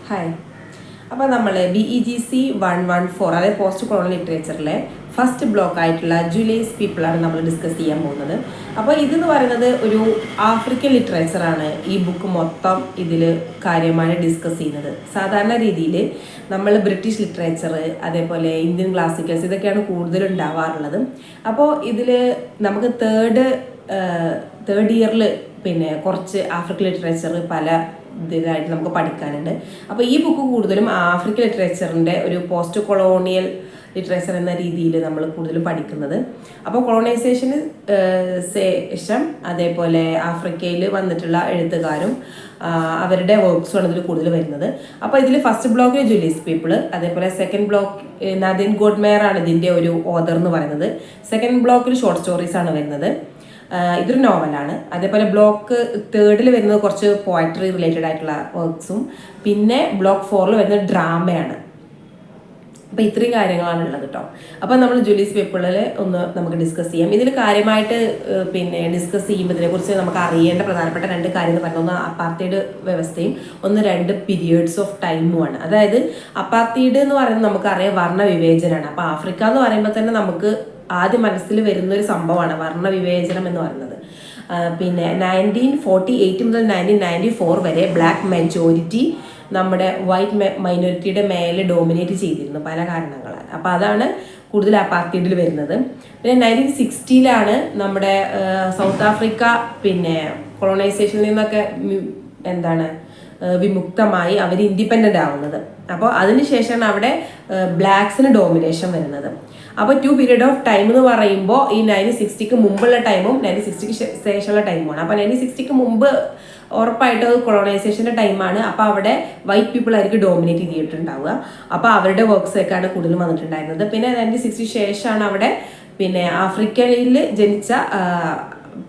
Hi. അപ്പോൾ നമ്മൾ BEGC 114 അതായത് പോസ്റ്റ് കൊളോണിയൽ ലിറ്ററേച്ചറിലെ ഫസ്റ്റ് ബ്ലോക്ക് ആയിട്ടുള്ള ജുലൈസ് പീപ്പിളാണ് നമ്മൾ ഡിസ്കസ് ചെയ്യാൻ പോകുന്നത്. അപ്പോൾ ഇതെന്ന് പറയുന്നത് ഒരു ആഫ്രിക്കൻ ലിറ്ററേച്ചറാണ്. ഈ ബുക്ക് മൊത്തം ഇതിൽ കാര്യമായി ഡിസ്കസ് ചെയ്യുന്നത്. സാധാരണ രീതിയിൽ നമ്മൾ ബ്രിട്ടീഷ് ലിറ്ററേച്ചർ, അതേപോലെ ഇന്ത്യൻ ക്ലാസിക്കൽസ് ഇതൊക്കെയാണ് കൂടുതലും ഉണ്ടാവാറുള്ളത്. അപ്പോൾ ഇതിൽ നമുക്ക് തേർഡ് ഇയറിൽ പിന്നെ കുറച്ച് ആഫ്രിക്കൻ ലിറ്ററേച്ചർ പല ഇതായിട്ട് നമുക്ക് പഠിക്കാനുണ്ട്. അപ്പോൾ ഈ ബുക്ക് കൂടുതലും ആഫ്രിക്കൻ ലിറ്ററേച്ചറിൻ്റെ ഒരു പോസ്റ്റ് കൊളോണിയൽ ലിറ്ററേച്ചർ എന്ന രീതിയിൽ നമ്മൾ കൂടുതലും പഠിക്കുന്നത്. അപ്പോൾ കൊളോണൈസേഷന് ശേഷം അതേപോലെ ആഫ്രിക്കയിൽ വന്നിട്ടുള്ള എഴുത്തുകാരും അവരുടെ വർക്ക്സുമാണ് ഇതിൽ കൂടുതൽ വരുന്നത്. അപ്പോൾ ഇതിൽ ഫസ്റ്റ് ബ്ലോക്കിൽ ജുലൈസ് പീപ്പിൾ, അതേപോലെ സെക്കൻഡ് ബ്ലോക്ക് നദിൻ ഗോഡ്മേർ ആണ് ഇതിൻ്റെ ഒരു ഓതർ എന്ന് പറയുന്നത്. സെക്കൻഡ് ബ്ലോക്കിൽ ഷോർട്ട് സ്റ്റോറീസ് ആണ് വരുന്നത്. ഇതൊരു നോവലാണ്. അതേപോലെ ബ്ലോക്ക് തേർഡിൽ വരുന്നത് കുറച്ച് പോയട്രി റിലേറ്റഡ് ആയിട്ടുള്ള വർക്ക്സും, പിന്നെ ബ്ലോക്ക് 4 വരുന്നത് ഡ്രാമയാണ്. അപ്പോൾ ഇത്രയും കാര്യങ്ങളാണ് ഉള്ളത് കേട്ടോ. അപ്പോൾ നമ്മൾ ജുലൈസ് പീപ്പിളിൽ ഒന്ന് നമുക്ക് ഡിസ്കസ് ചെയ്യാം. ഇതിൽ കാര്യമായിട്ട് പിന്നെ ഡിസ്കസ് ചെയ്യുമ്പോൾ ഇതിനെക്കുറിച്ച് നമുക്ക് അറിയേണ്ട പ്രധാനപ്പെട്ട 2 കാര്യം എന്ന് പറയുന്നത്, ഒന്ന് അപ്പാർത്തൈഡ് വ്യവസ്ഥയും, ഒന്ന് 2 പീരിയഡ്സ് ഓഫ് ടൈമുമാണ്. അതായത് അപ്പാർത്തൈഡ് എന്ന് പറയുന്നത് നമുക്കറിയാം വർണ്ണ വിവേചനമാണ്. അപ്പോൾ ആഫ്രിക്ക എന്ന് പറയുമ്പോൾ തന്നെ നമുക്ക് ആദ്യം മനസ്സിൽ വരുന്നൊരു സംഭവമാണ് വർണ്ണവിവേചനം എന്ന് പറയുന്നത്. പിന്നെ 1948 മുതൽ 1994 വരെ ബ്ലാക്ക് മെജോറിറ്റി നമ്മുടെ വൈറ്റ് മൈനോറിറ്റിയുടെ മേലെ ഡോമിനേറ്റ് ചെയ്തിരുന്നു പല കാരണങ്ങളാൽ. അപ്പോൾ അതാണ് കൂടുതൽ അപ്പാർത്തൈഡിൽ വരുന്നത്. പിന്നെ 1960 നമ്മുടെ സൗത്ത് ആഫ്രിക്ക പിന്നെ കൊളോണൈസേഷനിൽ നിന്നൊക്കെ വിമുക്തമായി അവർ ഇൻഡിപെൻഡൻ്റ് ആവുന്നത്. അപ്പോൾ അതിനുശേഷമാണ് അവിടെ ബ്ലാക്സിന് ഡോമിനേഷൻ വരുന്നത്. അപ്പോൾ 2 പീരീഡ് ഓഫ് ടൈം എന്ന് പറയുമ്പോൾ ഈ 1960 മുമ്പുള്ള ടൈമും 1960 ശേഷമുള്ള ടൈമുമാണ്. അപ്പോൾ 1960 മുമ്പ് ഉറപ്പായിട്ട് കൊളോണൈസേഷൻ്റെ ടൈമാണ്. അപ്പോൾ അവിടെ വൈറ്റ് പീപ്പിൾ ആയിരിക്കും ഡോമിനേറ്റ് ചെയ്തിട്ടുണ്ടാവുക. അപ്പോൾ അവരുടെ വർക്ക്സ് ഒക്കെയാണ് കൂടുതലും വന്നിട്ടുണ്ടായിരുന്നത്. പിന്നെ 1960 ശേഷമാണ് അവിടെ പിന്നെ ആഫ്രിക്കയിൽ ജനിച്ച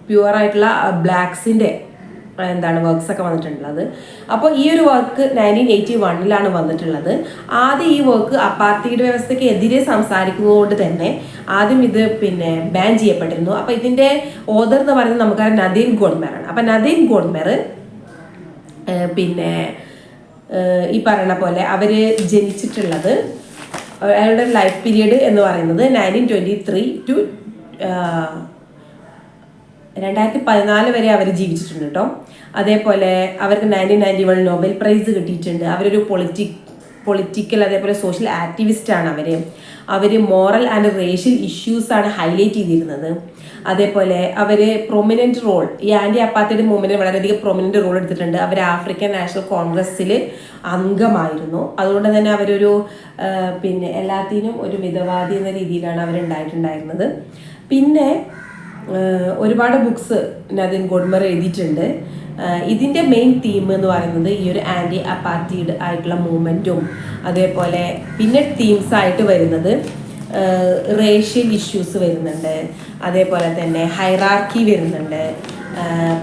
പ്യുവറായിട്ടുള്ള ബ്ലാക്സിൻ്റെ വർക്ക്സ് ഒക്കെ വന്നിട്ടുള്ളത്. അപ്പോൾ ഈ ഒരു വർക്ക് 1981 വന്നിട്ടുള്ളത്. ആദ്യം ഈ വർക്ക് അപ്പാർത്തൈഡ് വ്യവസ്ഥയ്ക്ക് എതിരെ സംസാരിക്കുന്നതുകൊണ്ട് തന്നെ ആദ്യം ഇത് പിന്നെ ബാൻ ചെയ്യപ്പെട്ടിരുന്നു. അപ്പോൾ ഇതിൻ്റെ ഓതർ എന്ന് പറയുന്നത് നമുക്കറിയാം നദീൻ ഗോഡ്മേർ ആണ്. അപ്പോൾ നദീൻ ഗോഡ്മേർ പിന്നെ ഈ പറയുന്ന പോലെ അവർ ജനിച്ചിട്ടുള്ളത്, അയാളുടെ ലൈഫ് പീരീഡ് എന്ന് പറയുന്നത് 1923 to 2014 വരെ അവർ ജീവിച്ചിട്ടുണ്ട് കേട്ടോ. അതേപോലെ അവർക്ക് 1991 നൊബേൽ പ്രൈസ് കിട്ടിയിട്ടുണ്ട്. അവരൊരു പൊളിറ്റിക്കൽ അതേപോലെ സോഷ്യൽ ആക്ടിവിസ്റ്റാണ് അവർ മോറൽ ആൻഡ് റേഷ്യൽ ഇഷ്യൂസാണ് ഹൈലൈറ്റ് ചെയ്തിരുന്നത്. അതേപോലെ അവർ പ്രൊമിനൻറ്റ് റോൾ, ഈ ആൻറ്റി അപ്പാർത്തൈഡ് മൂവ്മെൻറ്റിൽ വളരെയധികം പ്രൊമിനൻറ്റ് റോൾ എടുത്തിട്ടുണ്ട്. അവർ ആഫ്രിക്കൻ നാഷണൽ കോൺഗ്രസ്സിൽ അംഗമായിരുന്നു. അതുകൊണ്ട് തന്നെ അവരൊരു പിന്നെ എല്ലാത്തിനും ഒരു മിതവാദി എന്ന രീതിയിലാണ് അവരുണ്ടായിട്ടുണ്ടായിരുന്നത്. പിന്നെ ഒരുപാട് ബുക്സ് നദീൻ ഗോഡ്മേർ എഴുതിയിട്ടുണ്ട്. ഇതിൻ്റെ മെയിൻ തീം എന്ന് പറയുന്നത് ഈ ഒരു ആൻറ്റി അപ്പാർത്തൈഡ് ആയിട്ടുള്ള മൂവ്മെൻറ്റും, അതേപോലെ പിന്നെ തീംസ് ആയിട്ട് വരുന്നത് റേഷ്യൽ ഇഷ്യൂസ് വരുന്നുണ്ട്, അതേപോലെ തന്നെ ഹൈറാർക്കി വരുന്നുണ്ട്,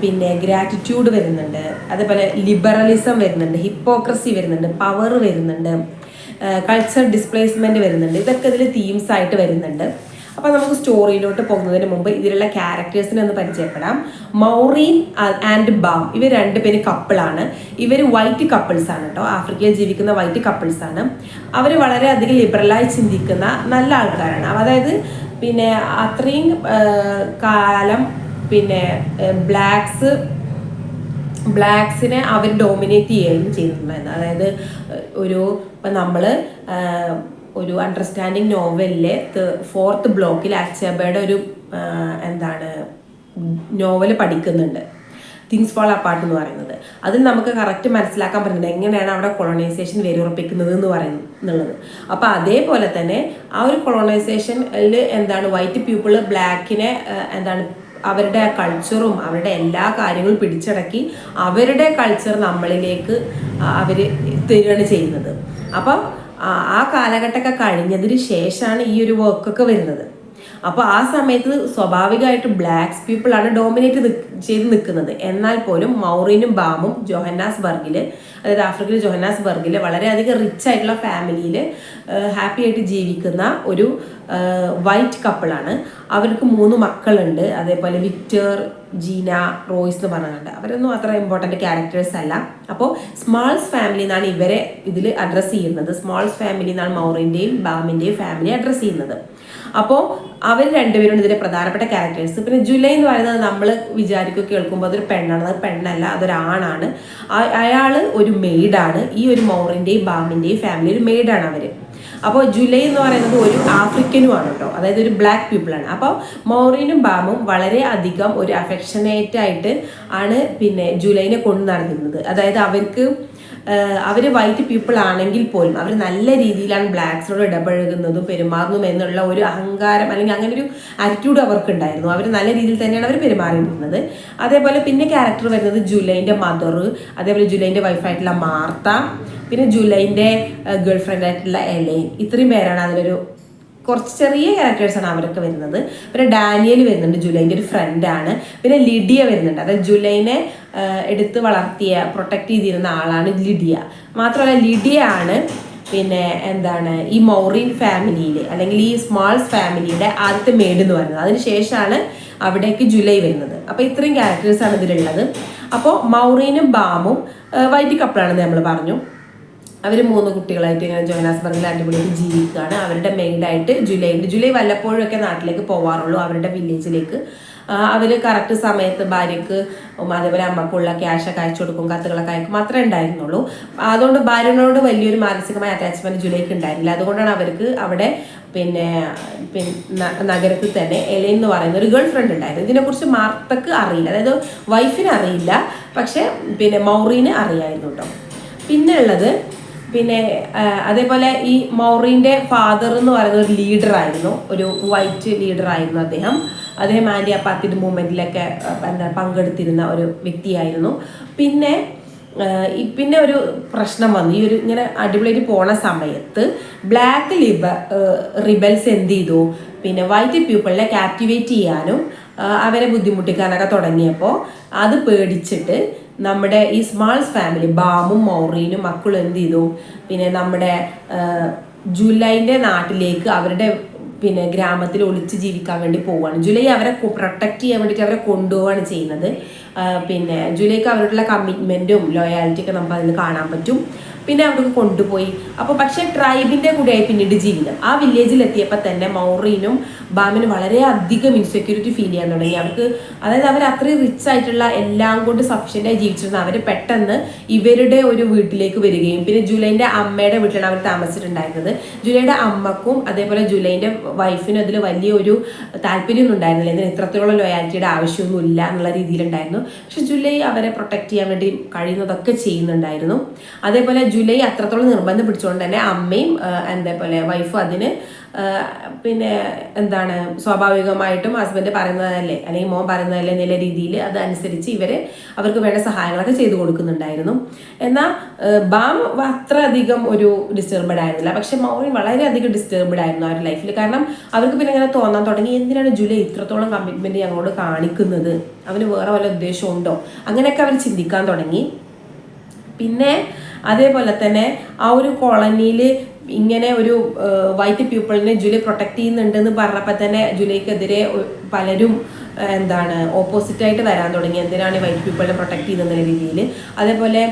പിന്നെ ഗ്രാറ്റിറ്റ്യൂഡ് വരുന്നുണ്ട്, അതേപോലെ ലിബറലിസം വരുന്നുണ്ട്, ഹിപ്പോക്രസി വരുന്നുണ്ട്, പവർ വരുന്നുണ്ട്, കൾച്ചർ ഡിസ്പ്ലേസ്മെൻറ്റ് വരുന്നുണ്ട്. ഇതൊക്കെ ഇതിൽ തീംസ് ആയിട്ട് വരുന്നുണ്ട്. അപ്പോൾ നമുക്ക് സ്റ്റോറിയിലോട്ട് പോകുന്നതിന് മുമ്പ് ഇതിലുള്ള ക്യാരക്ടേഴ്സിനെ ഒന്ന് പരിചയപ്പെടാം. മൗറീൻ ആൻഡ് ബാം, ഇവർ 2 പേര് കപ്പിളാണ്. ഇവർ വൈറ്റ് കപ്പിൾസ് ആണ് കേട്ടോ. ആഫ്രിക്കയിൽ ജീവിക്കുന്ന വൈറ്റ് കപ്പിൾസ് ആണ്. അവർ വളരെയധികം ലിബറലായി ചിന്തിക്കുന്ന നല്ല ആൾക്കാരാണ്. അതായത് പിന്നെ അത്രയും കാലം പിന്നെ ബ്ലാക്സിനെ അവർ ഡോമിനേറ്റ് ചെയ്യുകയും ചെയ്തിട്ടുണ്ടായിരുന്നു. അതായത് ഇപ്പം നമ്മൾ ഒരു അണ്ടർസ്റ്റാൻഡിങ് നോവലിലെ 4th ബ്ലോക്കിൽ അച്ചബയുടെ ഒരു നോവൽ പഠിക്കുന്നുണ്ട്, തിങ്സ് ഫാൾ അപ്പാർട്ട് എന്ന് പറയുന്നത്. അതിൽ നമുക്ക് കറക്റ്റ് മനസ്സിലാക്കാൻ പറ്റുന്നുണ്ട് എങ്ങനെയാണ് അവിടെ കൊളോണൈസേഷൻ വേരുറപ്പിക്കുന്നത് എന്ന് പറയുന്നുള്ളത്. അപ്പോൾ അതേപോലെ തന്നെ ആ ഒരു കൊളോണൈസേഷനിൽ വൈറ്റ് പീപ്പിൾ ബ്ലാക്കിനെ അവരുടെ കൾച്ചറും അവരുടെ എല്ലാ കാര്യങ്ങളും പിടിച്ചടക്കി അവരുടെ കൾച്ചർ നമ്മളിലേക്ക് അവർ തരികയാണ് ചെയ്യുന്നത്. അപ്പം ആ കാലഘട്ടമൊക്കെ കഴിഞ്ഞതിന് ശേഷമാണ് ഈ ഒരു വർക്കൊക്കെ വരുന്നത്. അപ്പോൾ ആ സമയത്ത് സ്വാഭാവികമായിട്ട് ബ്ലാക്സ് പീപ്പിളാണ് ഡോമിനേറ്റ് ചെയ്ത് നിൽക്കുന്നത്. എന്നാൽ പോലും മൗറീനും ബാമും ജോഹന്നാസ്ബർഗിൽ, അതായത് ആഫ്രിക്കയിലെ ജോഹന്നാസ്ബർഗിൽ വളരെയധികം റിച്ച് ആയിട്ടുള്ള ഫാമിലിയിൽ ഹാപ്പി ആയിട്ട് ജീവിക്കുന്ന ഒരു വൈറ്റ് കപ്പിളാണ്. അവർക്ക് 3 മക്കളുണ്ട്. അതേപോലെ വിക്ടർ, ജീന, റോയ്സ് എന്ന് പറഞ്ഞുകൊണ്ട് അവരൊന്നും അത്ര ഇമ്പോർട്ടൻ്റ് ക്യാരക്ടേഴ്സ് അല്ല. അപ്പോൾ സ്മാൾസ് ഫാമിലി എന്നാണ് ഇവരെ ഇതിൽ അഡ്രസ്സ് ചെയ്യുന്നത്. സ്മാൾസ് ഫാമിലി എന്നാണ് മൗറിൻ്റെയും ബാമിൻ്റെയും ഫാമിലി അഡ്രസ്സ് ചെയ്യുന്നത്. അപ്പോൾ അവർ രണ്ടുപേരും ഇതിലെ പ്രധാനപ്പെട്ട ക്യാരക്ടേഴ്സ്. പിന്നെ ജുലൈ എന്ന് പറയുന്നത് നമ്മൾ വിചാരിക്കുക കേൾക്കുമ്പോൾ അതൊരു പെണ്ണാണ്. അത് പെണ്ണല്ല, അതൊരാണാണ്. അയാൾ ഒരു മെയ്ഡാണ്. ഈ ഒരു മൗറിൻ്റെയും ബാമിൻ്റെയും ഫാമിലി ഒരു മെയ്ഡാണ് അവർ. അപ്പോൾ ജുലൈ എന്ന് പറയുന്നത് ഒരു ആഫ്രിക്കനുമാണ് കേട്ടോ, അതായത് ഒരു ബ്ലാക്ക് പീപ്പിളാണ്. അപ്പോൾ മൗറിനും ബാമും വളരെ അധികം ഒരു അഫെക്ഷനേറ്റ് ആയിട്ട് ആണ് പിന്നെ ജുലൈനെ കൊണ്ടു നടന്നിരുന്നത്. അതായത് അവർ വൈറ്റ് പീപ്പിൾ ആണെങ്കിൽ പോലും അവർ നല്ല രീതിയിലാണ് ബ്ലാക്സിനോട് ഇടപഴകുന്നതും പെരുമാറുന്നതും എന്നുള്ള ഒരു അഹങ്കാരം അല്ലെങ്കിൽ അങ്ങനെ ഒരു ആറ്റിറ്റ്യൂഡ് അവർക്കുണ്ടായിരുന്നു. അവർ നല്ല രീതിയിൽ തന്നെയാണ് അവർ പെരുമാറിയിരുന്നത്. അതേപോലെ പിന്നെ ക്യാരക്ടർ വരുന്നത് ജുലൈൻ്റെ മദർ, അതേപോലെ ജുലൈൻ്റെ വൈഫായിട്ടുള്ള മാർത്ത, പിന്നെ ജുലൈൻ്റെ ഗേൾ ഫ്രണ്ട് ആയിട്ടുള്ള എലൈൻ. ഇത്രയും പേരാണ് അതിലൊരു കുറച്ച് ചെറിയ ക്യാരക്ടേഴ്സാണ് അവരൊക്കെ വരുന്നത്. പിന്നെ ഡാനിയൽ വരുന്നുണ്ട്, ജുലൈൻ്റെ ഒരു ഫ്രണ്ടാണ്. പിന്നെ ലിഡിയ വരുന്നുണ്ട്, അതായത് ജുലൈനെ എടുത്ത് വളർത്തിയ പ്രൊട്ടക്ട് ചെയ്തിരുന്ന ആളാണ് ലിഡിയ. മാത്രമല്ല ലിഡിയ ആണ് പിന്നെ എന്താണ് ഈ മൗറിൻ ഫാമിലിയിൽ അല്ലെങ്കിൽ ഈ സ്മാൾസ് ഫാമിലിയുടെ ആദ്യത്തെ മെയ്ഡ് എന്ന് പറയുന്നത്. അതിനുശേഷമാണ് അവിടേക്ക് ജുലൈ വരുന്നത്. അപ്പോൾ ഇത്രയും ക്യാരക്ടേഴ്സാണ് ഇതിലുള്ളത്. അപ്പോൾ മൗറിനും ബാമും വൈറ്റ് കപ്പിളാണെന്ന് നമ്മൾ പറഞ്ഞു. അവർ 3 കുട്ടികളായിട്ട് ഇങ്ങനെ ജോഹന്നാസ്ബർഗിൽ അടിപൊളിയായിട്ട് ജീവിക്കുകയാണ്. അവരുടെ മെയ്ഡായിട്ട് ജുലൈ വല്ലപ്പോഴും ഒക്കെ നാട്ടിലേക്ക് പോവാറുള്ളൂ, അവരുടെ വില്ലേജിലേക്ക്. അവർ കറക്റ്റ് സമയത്ത് ഭാര്യക്ക് അതേപോലെ അമ്മക്കുള്ള ക്യാഷൊക്കെ അയച്ചു കൊടുക്കും, കത്തുകളൊക്കെ അയക്കും മാത്രമേ ഉണ്ടായിരുന്നുള്ളൂ. അതുകൊണ്ട് ഭാര്യനോട് വലിയൊരു മാനസികമായ അറ്റാച്ച്മെന്റ് ജുലൈക്ക് ഉണ്ടായിരുന്നില്ല. അതുകൊണ്ടാണ് അവർക്ക് അവിടെ പിന്നെ നഗരത്തിൽ തന്നെ എലൈൻ എന്ന് പറയുന്ന ഒരു ഗേൾ ഫ്രണ്ട് ഉണ്ടായിരുന്നു. ഇതിനെക്കുറിച്ച് മാർത്തക്ക് അറിയില്ല, അതായത് വൈഫിന് അറിയില്ല, പക്ഷെ പിന്നെ മൗറീന് അറിയായിരുന്നു കേട്ടോ. പിന്നെ ഉള്ളത് പിന്നെ അതേപോലെ ഈ മൗറിൻ്റെ ഫാദർ എന്ന് പറയുന്ന ഒരു ലീഡറായിരുന്നു, ഒരു വൈറ്റ് ലീഡറായിരുന്നു അദ്ദേഹം. ആൻറ്റി അപ്പാർത്തൈഡ് മൂവ്മെൻറ്റിലൊക്കെ പങ്കെടുത്തിരുന്ന ഒരു വ്യക്തിയായിരുന്നു. പിന്നെ ഒരു പ്രശ്നം വന്നു. ഈ ഒരു ഇങ്ങനെ അടിപൊളിയായിട്ട് പോണ സമയത്ത് ബ്ലാക്ക് റിബൽസ് എന്ത് ചെയ്തു, പിന്നെ വൈറ്റ് പീപ്പിളിനെ ക്യാപ്റ്റിവേറ്റ് ചെയ്യാനും അവരെ ബുദ്ധിമുട്ടിക്കാനൊക്കെ തുടങ്ങിയപ്പോൾ അത് പേടിച്ചിട്ട് നമ്മുടെ ഈ സ്മാൾസ് ഫാമിലി ബാമും മൗറീനും മക്കളും എന്ത് ചെയ്തു, പിന്നെ നമ്മുടെ ജുലൈൻ്റെ നാട്ടിലേക്ക് അവരുടെ പിന്നെ ഗ്രാമത്തിൽ ഒളിച്ച് ജീവിക്കാൻ വേണ്ടി പോവുകയാണ്. ജുലൈ അവരെ പ്രൊട്ടക്റ്റ് ചെയ്യാൻ വേണ്ടിയിട്ട് അവരെ കൊണ്ടുപോവുകയാണ് ചെയ്യുന്നത്. പിന്നെ ജുലൈക്ക് അവരോടുള്ള കമ്മിറ്റ്മെൻറ്റും ലോയാലിറ്റിയൊക്കെ നമുക്ക് അതിൽ കാണാൻ പറ്റും. പിന്നെ അവർക്ക് കൊണ്ടുപോയി. അപ്പോൾ പക്ഷേ ട്രൈബിൻ്റെ കൂടെയായി പിന്നീട് ജീവിതം. ആ വില്ലേജിൽ എത്തിയപ്പോൾ തന്നെ മൗറീനും ബാമിനും വളരെയധികം ഇൻസെക്യൂരിറ്റി ഫീൽ ചെയ്യാൻ തുടങ്ങി. അതായത് അവർ അത്രയും റിച്ച് ആയിട്ടുള്ള എല്ലാം കൊണ്ട് സഫിഷ്യൻ്റായി ജീവിച്ചിരുന്ന അവർ പെട്ടെന്ന് ഇവരുടെ ഒരു വീട്ടിലേക്ക് വരികയും പിന്നെ ജുലൈൻ്റെ അമ്മയുടെ വീട്ടിലാണ് അവർ താമസിച്ചിട്ടുണ്ടായിരുന്നത്. ജുലൈയുടെ അമ്മക്കും അതേപോലെ ജുലൈൻ്റെ വൈഫിനും അതിൽ വലിയൊരു താല്പര്യമൊന്നും ഉണ്ടായിരുന്നില്ല. ഇതിന് ഇത്രത്തോളം ലോയാലിറ്റിയുടെ ആവശ്യമൊന്നുമില്ല എന്നുള്ള രീതിയിലുണ്ടായിരുന്നു. പക്ഷെ ജുലൈ അവരെ പ്രൊട്ടക്ട് ചെയ്യാൻ വേണ്ടി കഴിയുന്നതൊക്കെ ചെയ്യുന്നുണ്ടായിരുന്നു. അതേപോലെ ജുലൈ അത്രത്തോളം നിർബന്ധം പിടിച്ചുകൊണ്ട് തന്നെ അമ്മയും അതേപോലെ വൈഫും അതിന് പിന്നെ എന്താണ് സ്വാഭാവികമായിട്ടും ഹസ്ബൻഡ് പറയുന്നതല്ലേ അല്ലെങ്കിൽ മോൻ പറയുന്നതല്ലേ എന്നുള്ള രീതിയിൽ അതനുസരിച്ച് അവർക്ക് വേണ്ട സഹായങ്ങളൊക്കെ ചെയ്തു കൊടുക്കുന്നുണ്ടായിരുന്നു. എന്നാൽ ബാം അത്ര അധികം ഒരു ഡിസ്റ്റർബഡ് ആയിരുന്നില്ല. പക്ഷെ മൗറിൻ വളരെയധികം ഡിസ്റ്റർബഡ് ആയിരുന്നു അവരുടെ ലൈഫിൽ. കാരണം അവർക്ക് പിന്നെ ഇങ്ങനെ തോന്നാൻ തുടങ്ങി, എന്തിനാണ് ജുലൈ ഇത്രത്തോളം കമ്മിറ്റ്മെൻറ്റ് ഞങ്ങളോട് കാണിക്കുന്നത്, അവന് വേറെ വല്ല ഉദ്ദേശമുണ്ടോ, അങ്ങനെയൊക്കെ അവർ ചിന്തിക്കാൻ തുടങ്ങി. പിന്നെ അതേപോലെ തന്നെ ആ ഒരു കോളനിയിൽ ഇങ്ങനെ ഒരു വൈറ്റ് പീപ്പിളിനെ ജുലൈ പ്രൊട്ടക്ട് ചെയ്യുന്നുണ്ടെന്ന് പറഞ്ഞപ്പോൾ തന്നെ ജുലൈക്കെതിരെ പലരും ഓപ്പോസിറ്റായിട്ട് വരാൻ തുടങ്ങി. എന്തിനാണ് ഈ വൈറ്റ് പീപ്പിളിനെ പ്രൊട്ടക്ട് ചെയ്യുന്ന രീതിയിൽ. അതേപോലെ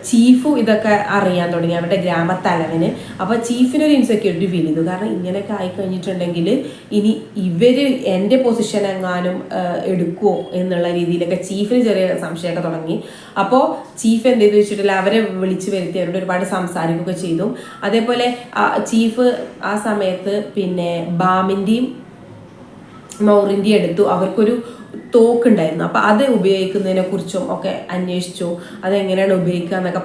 ചീഫും ഇതൊക്കെ അറിയാൻ തുടങ്ങി, അവരുടെ ഗ്രാമത്തലവന്. അപ്പോൾ ചീഫിനൊരു ഇൻസെക്യൂരിറ്റി ഫീൽ ചെയ്തു. കാരണം ഇങ്ങനെയൊക്കെ ആയിക്കഴിഞ്ഞിട്ടുണ്ടെങ്കിൽ ഇനി എൻ്റെ പൊസിഷൻ എങ്ങാനും എടുക്കുമോ എന്നുള്ള രീതിയിലൊക്കെ ചീഫിന് ചെറിയ സംശയമൊക്കെ തുടങ്ങി. അപ്പോൾ ചീഫ് എന്ത് ചെയ്തു വെച്ചിട്ടില്ല, അവരെ വിളിച്ചു വരുത്തി അവരോട് ഒരുപാട് സംസാരിക്കുകയൊക്കെ ചെയ്തു. അതേപോലെ ചീഫ് ആ സമയത്ത് പിന്നെ ബാമിൻ്റെയും മൗറിൻ്റെയും എടുത്തു അവർക്കൊരു തോക്കുണ്ടായിരുന്നു. അപ്പോൾ അത് ഉപയോഗിക്കുന്നതിനെ കുറിച്ചും ഒക്കെ അന്വേഷിച്ചു, അതെങ്ങനെയാണ് ഉപയോഗിക്കുക എന്നൊക്കെ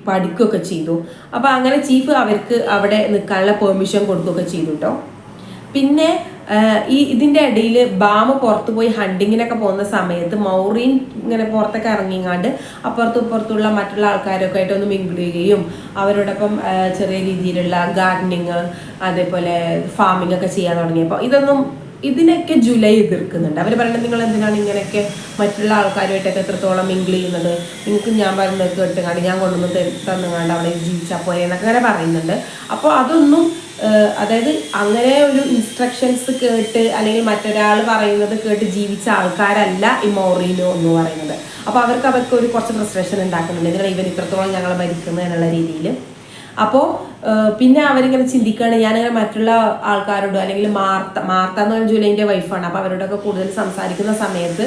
പഠിക്കുകയൊക്കെ ചെയ്തു. അപ്പോൾ അങ്ങനെ ചീഫ് അവർക്ക് അവിടെ നിൽക്കാനുള്ള പെർമിഷൻ കൊടുക്കുകയൊക്കെ ചെയ്തു കേട്ടോ. പിന്നെ ഇതിൻ്റെ ഇടയിൽ ബാം പുറത്തു പോയി ഹണ്ടിങ്ങിനൊക്കെ പോകുന്ന സമയത്ത് മൗറീൻ ഇങ്ങനെ പുറത്തൊക്കെ ഇറങ്ങിങ്ങാണ്ട് അപ്പുറത്തും ഇപ്പുറത്തുള്ള മറ്റുള്ള ആൾക്കാരൊക്കെ ആയിട്ട് ഒന്ന് മിങ്കിൾ ചെയ്യുകയും അവരോടൊപ്പം ചെറിയ രീതിയിലുള്ള ഗാർഡനിങ് അതേപോലെ ഫാമിംഗ് ഒക്കെ ചെയ്യാൻ തുടങ്ങിയപ്പോൾ ഇതൊന്നും ഇതിനൊക്കെ ജൂലൈ എതിർക്കുന്നുണ്ട്. അവർ പറയുന്നത് നിങ്ങൾ എന്തിനാണ് ഇങ്ങനെയൊക്കെ മറ്റുള്ള ആൾക്കാരുമായിട്ടൊക്കെ എത്രത്തോളം മിങ്കിൾ ചെയ്യുന്നത്, നിങ്ങൾക്ക് ഞാൻ പറയുന്നത് കേട്ടുകാണ്ട് ഞാൻ കൊണ്ടുവന്ന് തന്നുകാണ്ട് അവിടെ ജീവിച്ചാൽ പോരെ എന്നൊക്കെ അങ്ങനെ പറയുന്നുണ്ട്. അപ്പോൾ അതൊന്നും അതായത് അങ്ങനെ ഒരു ഇൻസ്ട്രക്ഷൻസ് കേട്ട് അല്ലെങ്കിൽ മറ്റൊരാൾ പറയുന്നത് കേട്ട് ജീവിച്ച ആൾക്കാരല്ല ഈ മൗറീനോ എന്ന് പറയുന്നത്. അപ്പോൾ അവർക്ക് ഒരു കുറച്ച് ഫ്രസ്ട്രേഷൻ ഉണ്ടാക്കുന്നുണ്ട്, എന്തിനാണ് ഇവൻ ഇത്രത്തോളം ഞങ്ങളെ ഭരിക്കുന്നത് എന്നുള്ള രീതിയിൽ. അപ്പോൾ പിന്നെ അവരിങ്ങനെ ചിന്തിക്കുകയാണ്, ഞാനിങ്ങനെ മറ്റുള്ള ആൾക്കാരോട് അല്ലെങ്കിൽ മാർത്ത എന്ന് പറഞ്ഞ ജൂലൈൻ്റെ വൈഫാണ്, അപ്പോൾ അവരോടൊക്കെ കൂടുതൽ സംസാരിക്കുന്ന സമയത്ത്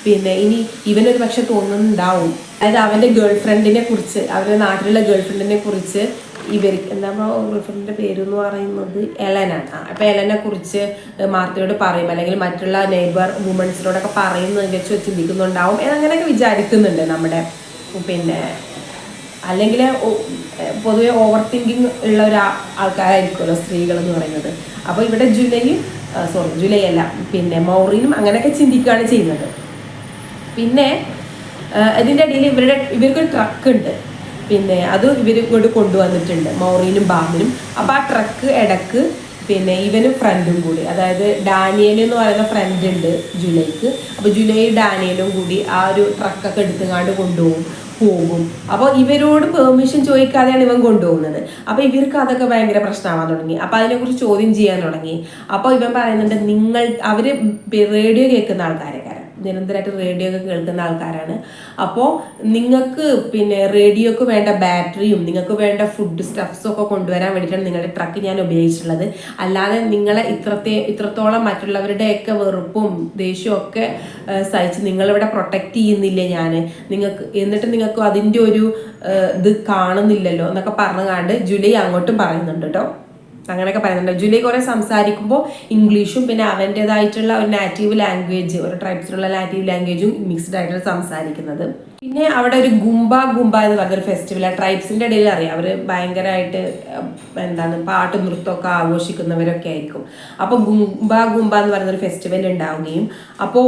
പിന്നെ ഇനി ഇവനൊരു പക്ഷെ തോന്നുന്നുണ്ടാവും, അതായത് അവൻ്റെ ഗേൾഫ്രണ്ടിനെ കുറിച്ച്, അവരുടെ നാട്ടിലുള്ള ഗേൾഫ്രണ്ടിനെ കുറിച്ച് ഇവർക്ക് എന്താ ഗേൾഫ്രണ്ടിൻ്റെ പേരെന്ന് പറയുന്നത് എലനാണ്. അപ്പോൾ എലനെ കുറിച്ച് മാർത്തയോട് പറയും, അല്ലെങ്കിൽ മറ്റുള്ള നെയ്ബർ വുമൻസിനോടൊക്കെ പറയുന്നത് വെച്ച് ചിന്തിക്കുന്നുണ്ടാവും എന്നങ്ങനെയൊക്കെ വിചാരിക്കുന്നുണ്ട് നമ്മുടെ പിന്നെ. അല്ലെങ്കിൽ പൊതുവെ ഓവർ തിങ്കിങ് ഉള്ള ആൾക്കാരായിരിക്കുമല്ലോ സ്ത്രീകൾ എന്ന് പറയുന്നത്. അപ്പോൾ ഇവിടെ ജൂലൈ അല്ല പിന്നെ മൗറീനും അങ്ങനെയൊക്കെ ചിന്തിക്കുകയാണ് ചെയ്യുന്നത്. പിന്നെ ഇതിൻ്റെ ഇടയിൽ ഇവർക്കൊരു ട്രക്ക് ഉണ്ട്, പിന്നെ അത് ഇവർ ഇങ്ങോട്ട് കൊണ്ടുവന്നിട്ടുണ്ട് മൗറീനും ബാമിനും. അപ്പോൾ ആ ട്രക്ക് ഇടക്ക് പിന്നെ ഇവനും ഫ്രണ്ടും കൂടി, അതായത് ഡാനിയൽ എന്ന് പറയുന്ന ഫ്രണ്ട് ഉണ്ട് ജൂലൈക്ക്. അപ്പോൾ ജൂലൈ ഡാനിയലും കൂടി ആ ഒരു ട്രക്കൊക്കെ എടുത്തുകൊണ്ട് പോകും. അപ്പോൾ ഇവരോട് പെർമിഷൻ ചോദിക്കാതെയാണ് ഇവൻ കൊണ്ടുപോകുന്നത്. അപ്പോൾ ഇവർക്ക് അതൊക്കെ ഭയങ്കര പ്രശ്നമാവാൻ തുടങ്ങി. അപ്പോൾ അതിനെക്കുറിച്ച് ചോദ്യം ചെയ്യാൻ തുടങ്ങി. അപ്പോൾ ഇവൻ പറയുന്നുണ്ട്, അവർ റേഡിയോ കേൾക്കുന്ന ആൾക്കാരൊക്കെ നിരന്തരമായിട്ട് റേഡിയോ ഒക്കെ കേൾക്കുന്ന ആൾക്കാരാണ്. അപ്പോൾ നിങ്ങൾക്ക് പിന്നെ റേഡിയോക്ക് വേണ്ട ബാറ്ററിയും നിങ്ങൾക്ക് വേണ്ട ഫുഡ് സ്റ്റഫ്സും ഒക്കെ കൊണ്ടുവരാൻ വേണ്ടിയിട്ടാണ് നിങ്ങളുടെ ട്രക്ക് ഞാൻ ഉപയോഗിച്ചിട്ടുള്ളത്. അല്ലാതെ നിങ്ങളെ ഇത്രത്തോളം മറ്റുള്ളവരുടെയൊക്കെ വെറുപ്പും ദേഷ്യവും ഒക്കെ സഹിച്ച് നിങ്ങളിവിടെ പ്രൊട്ടക്റ്റ് ചെയ്യുന്നില്ലേ ഞാൻ എന്നിട്ട് നിങ്ങൾക്ക് അതിൻ്റെ ഒരു ഇത് കാണുന്നില്ലല്ലോ എന്നൊക്കെ പറഞ്ഞുകൊണ്ട് ജൂലൈ അങ്ങോട്ടും പറയുന്നുണ്ട് കേട്ടോ. അങ്ങനെയൊക്കെ പറയുന്നുണ്ട്. ജൂലൈ കുറേ സംസാരിക്കുമ്പോൾ ഇംഗ്ലീഷും പിന്നെ അവൻ്റേതായിട്ടുള്ള ഒരു നാറ്റീവ് ലാംഗ്വേജ്, ഒരു ട്രൈബ്സിലുള്ള നാറ്റീവ് ലാംഗ്വേജും മിക്സ്ഡ് ആയിട്ടാണ് സംസാരിക്കുന്നത്. പിന്നെ അവിടെ ഒരു ഗുംബ എന്ന് പറഞ്ഞൊരു ഫെസ്റ്റിവൽ, ട്രൈബ്സിൻ്റെ ഇടയിൽ അറിയാം, അവർ ഭയങ്കരമായിട്ട് പാട്ട് നൃത്തമൊക്കെ ആഘോഷിക്കുന്നവരൊക്കെ ആയിരിക്കും. അപ്പോൾ ഗുംബ എന്ന് പറയുന്നൊരു ഫെസ്റ്റിവൽ ഉണ്ടാവുകയും അപ്പോൾ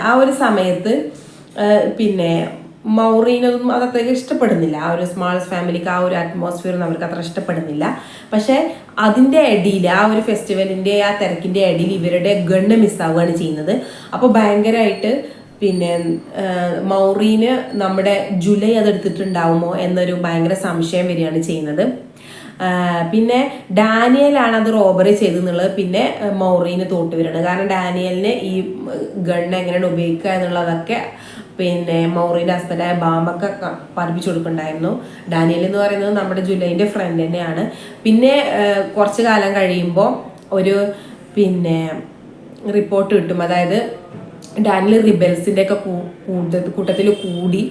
ആ ഒരു സമയത്ത് പിന്നെ മൗറീനൊന്നും അതത്രയ്ക്ക് ഇഷ്ടപ്പെടുന്നില്ല. ആ ഒരു സ്മാൾ ഫാമിലിക്ക് ആ ഒരു അറ്റ്മോസ്ഫിയറൊന്നും അവർക്ക് അത്ര ഇഷ്ടപ്പെടുന്നില്ല. പക്ഷെ അതിൻ്റെ ഇടയിൽ ആ ഒരു ഫെസ്റ്റിവലിൻ്റെ ആ തിരക്കിൻ്റെ ഇടയിൽ ഇവരുടെ ഗണ്ണ് മിസ്സാവുകയാണ് ചെയ്യുന്നത്. അപ്പോൾ ഭയങ്കരമായിട്ട് പിന്നെ മൗറീന് നമ്മുടെ ജൂലൈ അതെടുത്തിട്ടുണ്ടാവുമോ എന്നൊരു ഭയങ്കര സംശയം വരികയാണ് ചെയ്യുന്നത്. പിന്നെ ഡാനിയലാണ് അത് റോബറി ചെയ്തെന്നുള്ളത് പിന്നെ മൗറീന് തോട്ട് വരികയാണ്. കാരണം ഡാനിയലിന് ഈ ഗണ്ണ് എങ്ങനെയാണ് ഉപയോഗിക്കുക എന്നുള്ളതൊക്കെ പിന്നെ മൗറീൻ്റെ ഹസ്ബൻഡായ ബാമൊക്കെ പഠിപ്പിച്ചു കൊടുക്കുന്നുണ്ടായിരുന്നു. ഡാനിയൽ എന്ന് പറയുന്നത് നമ്മുടെ ജൂലൈൻ്റെ ഫ്രണ്ട് തന്നെയാണ്. പിന്നെ കുറച്ച് കാലം കഴിയുമ്പോൾ ഒരു പിന്നെ റിപ്പോർട്ട് കിട്ടും, അതായത് ഡാനിയൽ റിബൽസിൻ്റെ ഒക്കെ കൂട്ടത്തിൽ കൂടി,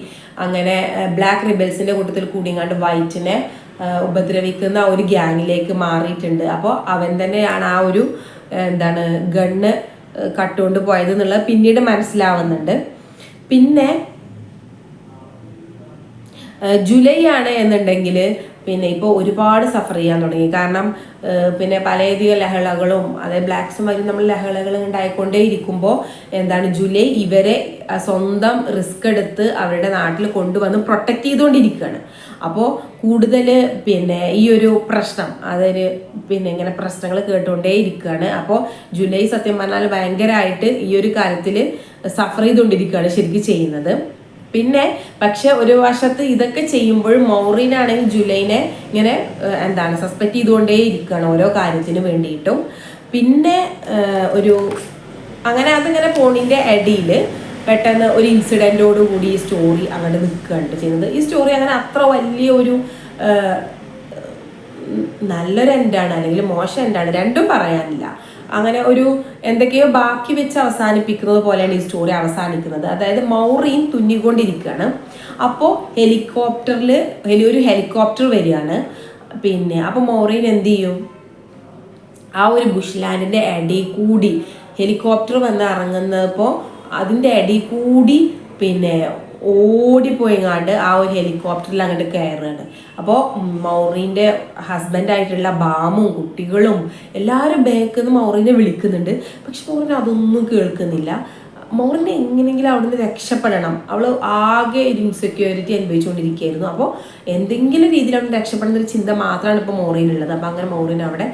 അങ്ങനെ ബ്ലാക്ക് റിബൽസിൻ്റെ കൂട്ടത്തിൽ കൂടിങ്ങാണ്ട് വൈറ്റിനെ ഉപദ്രവിക്കുന്ന ഒരു ഗ്യാങ്ങിലേക്ക് മാറിയിട്ടുണ്ട്. അപ്പോൾ അവൻ തന്നെയാണ് ആ ഒരു ഗണ്ണ് കട്ടുകൊണ്ട് പോയത് എന്നുള്ളത് പിന്നീട് മനസ്സിലാവുന്നുണ്ട്. പിന്നെ ജൂലൈ ആണ് എന്നുണ്ടെങ്കിൽ പിന്നെ ഇപ്പോൾ ഒരുപാട് സഫർ ചെയ്യാൻ തുടങ്ങി. കാരണം പിന്നെ പലയധികം ലഹളകളും അതായത് ബ്ലാക്സും വരും നമ്മൾ ലഹളകൾ ഉണ്ടായിക്കൊണ്ടേ ഇരിക്കുമ്പോൾ ജൂലൈ ഇവരെ സ്വന്തം റിസ്ക് എടുത്ത് അവരുടെ നാട്ടിൽ കൊണ്ടുവന്ന് പ്രൊട്ടക്റ്റ് ചെയ്തുകൊണ്ടിരിക്കുകയാണ്. അപ്പോൾ കൂടുതൽ പിന്നെ ഈ ഒരു പ്രശ്നം അതൊരു പിന്നെ ഇങ്ങനെ പ്രശ്നങ്ങൾ കേട്ടുകൊണ്ടേ ഇരിക്കുകയാണ്. അപ്പോൾ ജൂലൈ സത്യം പറഞ്ഞാൽ ഭയങ്കരമായിട്ട് ഈ ഒരു കാര്യത്തിൽ സഫർ ചെയ്തുകൊണ്ടിരിക്കുകയാണ് ശരിക്കും ചെയ്യുന്നത്. പിന്നെ പക്ഷെ ഒരു വശത്ത് ഇതൊക്കെ ചെയ്യുമ്പോൾ മൗറീനാണെങ്കിൽ ജൂലൈനെ ഇങ്ങനെ സസ്പെക്ട് ചെയ്തുകൊണ്ടേ ഇരിക്കുകയാണ് ഓരോ കാര്യത്തിന് വേണ്ടിയിട്ടും. പിന്നെ അതിങ്ങനെ പോണിൻ്റെ ഇടയിൽ പെട്ടെന്ന് ഒരു ഇൻസിഡൻറ്റോട് കൂടി ഈ സ്റ്റോറി അങ്ങോട്ട് നിൽക്കുകയാണ് ചെയ്യുന്നത്. ഈ സ്റ്റോറി അങ്ങനെ അത്ര വലിയ ഒരു നല്ലൊരു എൻഡാണ് അല്ലെങ്കിൽ മോശം എൻഡാണ് രണ്ടും പറയാനില്ല. അങ്ങനെ ഒരു എന്തൊക്കെയോ ബാക്കി വെച്ച് അവസാനിപ്പിക്കുന്നത് പോലെയാണ് ഈ സ്റ്റോറി അവസാനിക്കുന്നത്. അതായത് മൗറീൻ തുന്നിക്കൊണ്ടിരിക്കുകയാണ്. അപ്പോൾ ഒരു ഹെലികോപ്റ്റർ വരികയാണ്. പിന്നെ അപ്പോൾ മൗറീൻ എന്ത് ചെയ്യും, ആ ഒരു ബുഷ് ലാൻഡിൻ്റെ ഇടയിൽ കൂടി ഹെലികോപ്റ്റർ വന്ന് ഇറങ്ങുന്നപ്പോൾ അതിൻ്റെ ഇടയിൽ കൂടി പിന്നെ ഓടിപ്പോയിങ്ങാണ്ട് ആ ഒരു ഹെലികോപ്റ്ററിൽ അങ്ങോട്ട് കയറുകയാണ്. അപ്പോൾ മൗറീൻ്റെ ഹസ്ബൻഡായിട്ടുള്ള ബാമും കുട്ടികളും എല്ലാവരും ബാക്കിൽ നിന്ന് മൗറീനെ വിളിക്കുന്നുണ്ട്. പക്ഷെ മൗറീൻ അതൊന്നും കേൾക്കുന്നില്ല. മോറിനെ എങ്ങനെയെങ്കിലും അവിടെ നിന്ന് രക്ഷപ്പെടണം. അവൾ ആകെ ഒരു ഇൻസെക്യൂരിറ്റി അനുഭവിച്ചുകൊണ്ടിരിക്കുകയായിരുന്നു. അപ്പോൾ എന്തെങ്കിലും രീതിയിൽ അവിടെ രക്ഷപ്പെടുന്ന ഒരു ചിന്ത മാത്രമാണ് ഇപ്പോൾ മോറിനുള്ളത്. അപ്പോൾ അങ്ങനെ മോറിന് അവിടെ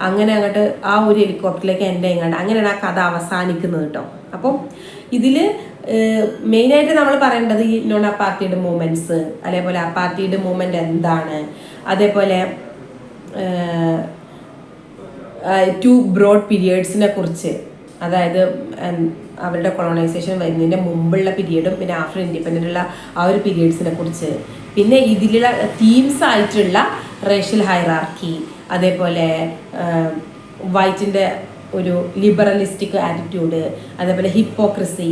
അങ്ങനെ അങ്ങോട്ട് ആ ഒരു ഹെലികോപ്റ്ററിലേക്ക് എൻ്റെ ഇങ്ങോട്ട് അങ്ങനെയാണ് ആ കഥ അവസാനിക്കുന്നത് കേട്ടോ. അപ്പം ഇതിൽ മെയിനായിട്ട് നമ്മൾ പറയേണ്ടത് ഈ നോൺ അപ്പാർട്ടിയുടെ മൂവ്മെൻറ്റ്സ്, അതേപോലെ അപ്പാർട്ടിയുടെ മൂവ്മെൻറ്റ് എന്താണ്, അതേപോലെ 2 ബ്രോഡ് പീരിയഡ്സിനെ കുറിച്ച്, അതായത് അവരുടെ കൊളോണൈസേഷൻ വരുന്നതിൻ്റെ മുമ്പുള്ള പീരിയഡും പിന്നെ ആഫ്റ്റർ ഇൻഡിപെൻഡൻ്റ് ഉള്ള ആ ഒരു പീരിയഡ്സിനെ കുറിച്ച്, പിന്നെ ഇതിലുള്ള തീംസ് ആയിട്ടുള്ള റേഷ്യൽ ഹൈറാർക്കി, അതേപോലെ വൈറ്റിൻ്റെ ഒരു ലിബറലിസ്റ്റിക് ആറ്റിറ്റ്യൂഡ്, അതേപോലെ ഹിപ്പോക്രസി,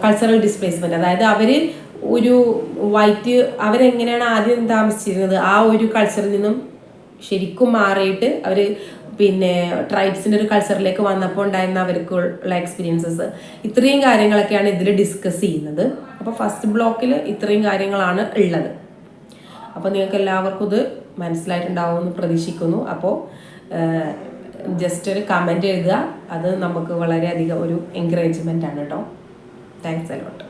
കൾച്ചറൽ ഡിസ്പ്ലേസ്മെൻറ്റ്, അതായത് അവർ ഒരു വൈറ്റ് അവരെങ്ങനെയാണ് ആദ്യം താമസിച്ചിരുന്നത് ആ ഒരു കൾച്ചറിൽ നിന്നും ശരിക്കും മാറിയിട്ട് അവർ പിന്നെ ട്രൈബ്സിൻ്റെ ഒരു കൾച്ചറിലേക്ക് വന്നപ്പോൾ ഉണ്ടായിരുന്ന അവർക്കുള്ള എക്സ്പീരിയൻസസ്, ഇത്രയും കാര്യങ്ങളൊക്കെയാണ് ഇതിൽ ഡിസ്കസ് ചെയ്യുന്നത്. അപ്പോൾ ഫസ്റ്റ് ബ്ലോക്കിൽ ഇത്രയും കാര്യങ്ങളാണ് ഉള്ളത്. അപ്പോൾ നിങ്ങൾക്ക് എല്ലാവർക്കും ഇത് മനസ്സിലായിട്ടുണ്ടാവുമെന്ന് പ്രതീക്ഷിക്കുന്നു. അപ്പോൾ ജസ്റ്റ് ഒരു കമൻറ്റ് എഴുതുക, അത് നമുക്ക് വളരെയധികം ഒരു എൻകറേജ്മെൻ്റ് ആണ് കേട്ടോ. Thanks a lot.